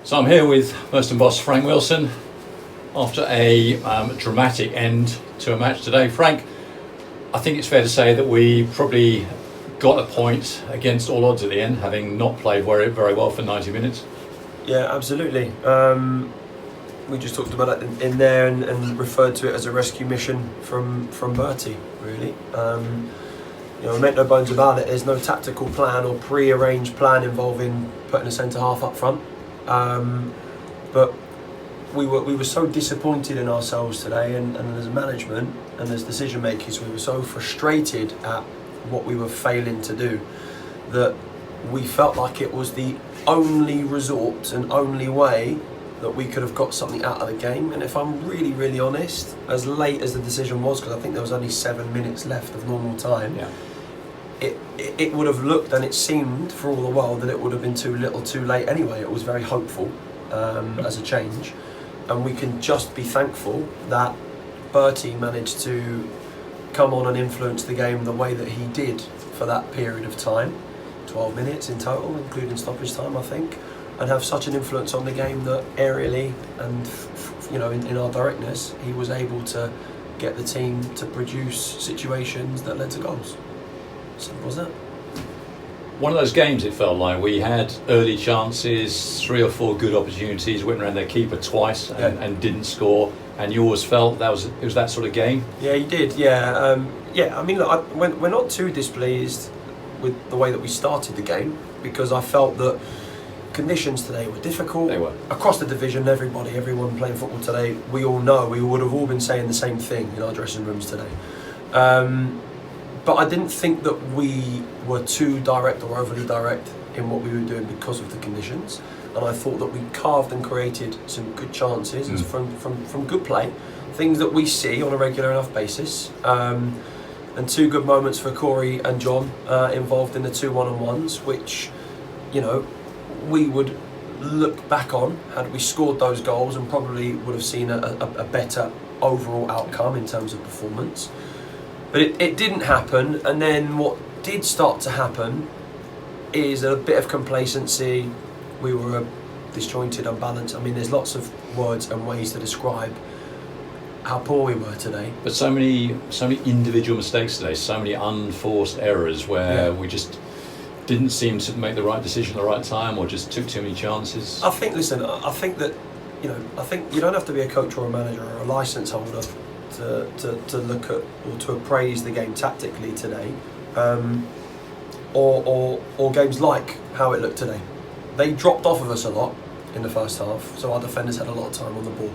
So I'm here with Merstham boss Frank Wilson after a dramatic end to a match today. Frank, I think it's fair to say that we probably got a point against all odds at the end, having not played very well for 90 minutes. Yeah, absolutely. We just talked about it in there and referred to it as a rescue mission from Bertie, really. We make no bones about it, there's no tactical plan or pre-arranged plan involving putting a centre-half up front. But we were so disappointed in ourselves today, and as management and as decision makers, we were so frustrated at what we were failing to do that we felt like it was the only resort and only way that we could have got something out of the game. And if I'm really honest, as late as the decision was, because I think there was only 7 minutes left of normal time, it would have looked, and it seemed for all the world, that it would have been too little too late anyway. It was very hopeful as a change, and we can just be thankful that Bertie managed to come on and influence the game the way that he did for that period of time, 12 minutes in total, including stoppage time, I think, and have such an influence on the game that aerially and in our directness, he was able to get the team to produce situations that led to goals. Simple as that. One of those games, it felt like we had early chances, 3 or 4 good opportunities, went around their keeper twice and didn't score. And you always felt it was that sort of game. Yeah, you did. Yeah, I mean, look, we're not too displeased with the way that we started the game, because I felt that conditions today were difficult. They were across the division. Everyone playing football today. We all know. We would have all been saying the same thing in our dressing rooms today. But I didn't think that we were too direct or overly direct in what we were doing because of the conditions. And I thought that we carved and created some good chances from good play, things that we see on a regular enough basis, and 2 good moments for Corey and John involved in the 2 one-on-ones, which, we would look back on had we scored those goals and probably would have seen a better overall outcome in terms of performance. But it didn't happen, and then what did start to happen is a bit of complacency. We were disjointed, unbalanced. I mean, there's lots of words and ways to describe how poor we were today. But so many individual mistakes today, so many unforced errors where we just didn't seem to make the right decision at the right time, or just took too many chances. I think that I think you don't have to be a coach or a manager or a licence holder to look at or to appraise the game tactically today, or games like how it looked today. They dropped off of us a lot in the first half, so our defenders had a lot of time on the ball.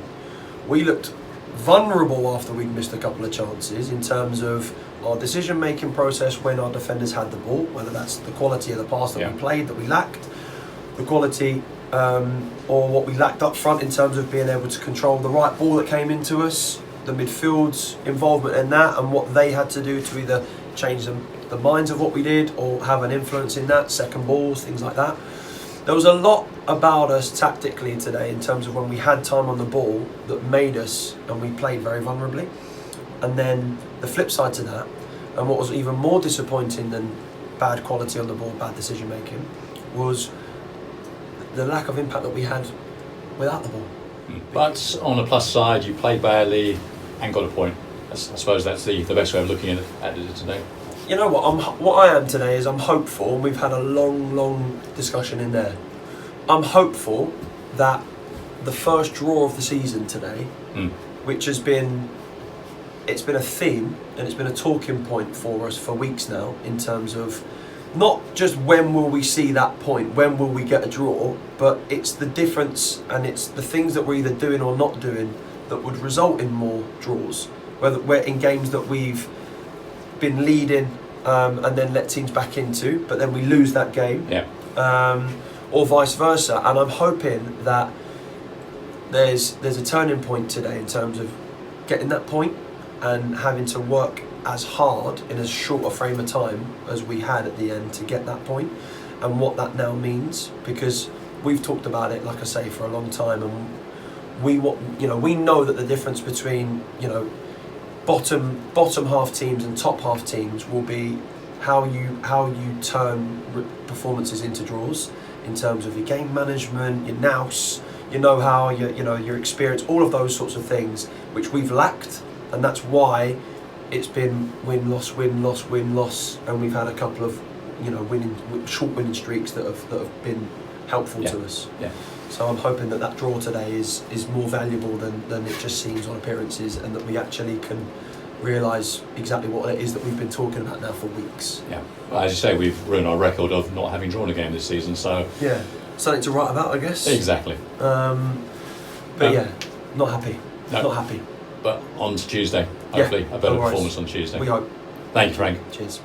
We looked vulnerable after we'd missed a couple of chances in terms of our decision-making process when our defenders had the ball, whether that's the quality of the pass that we played that we lacked, the quality or what we lacked up front in terms of being able to control the right ball that came into us, the midfield's involvement in that, and what they had to do to either change the minds of what we did or have an influence in that, second balls, things like that. There was a lot about us tactically today in terms of when we had time on the ball that made us, and we played very vulnerably. And then the flip side to that, and what was even more disappointing than bad quality on the ball, bad decision making, was the lack of impact that we had without the ball. But on the plus side, you played badly and got a point. I suppose that's the best way of looking at it today. You know what I am today is I'm hopeful, and we've had a long discussion in there. I'm hopeful that the first draw of the season today, which has been, it's been a theme and it's been a talking point for us for weeks now in terms of not just when will we see that point, when will we get a draw, but it's the difference and it's the things that we're either doing or not doing that would result in more draws. Whether we're in games that we've been leading and then let teams back into, but then we lose that game, or vice versa. And I'm hoping that there's a turning point today in terms of getting that point and having to work as hard in as short a frame of time as we had at the end to get that point, and what that now means, because we've talked about it, like I say, for a long time, and we know that the difference between bottom half teams and top half teams will be how you turn performances into draws, in terms of your game management, your nous, your know-how, your experience, all of those sorts of things which we've lacked, and that's why it's been win loss, and we've had a couple of short winning streaks that have been helpful to us. Yeah. So I'm hoping that draw today is more valuable than it just seems on appearances, and that we actually can realise exactly what it is that we've been talking about now for weeks. Yeah. Well, as you say, we've ruined our record of not having drawn a game this season. So yeah, something to write about, I guess. Exactly. But yeah, not happy. No. Not happy. But on to Tuesday, hopefully a better performance on Tuesday. We hope. Thank you, Frank. Cheers.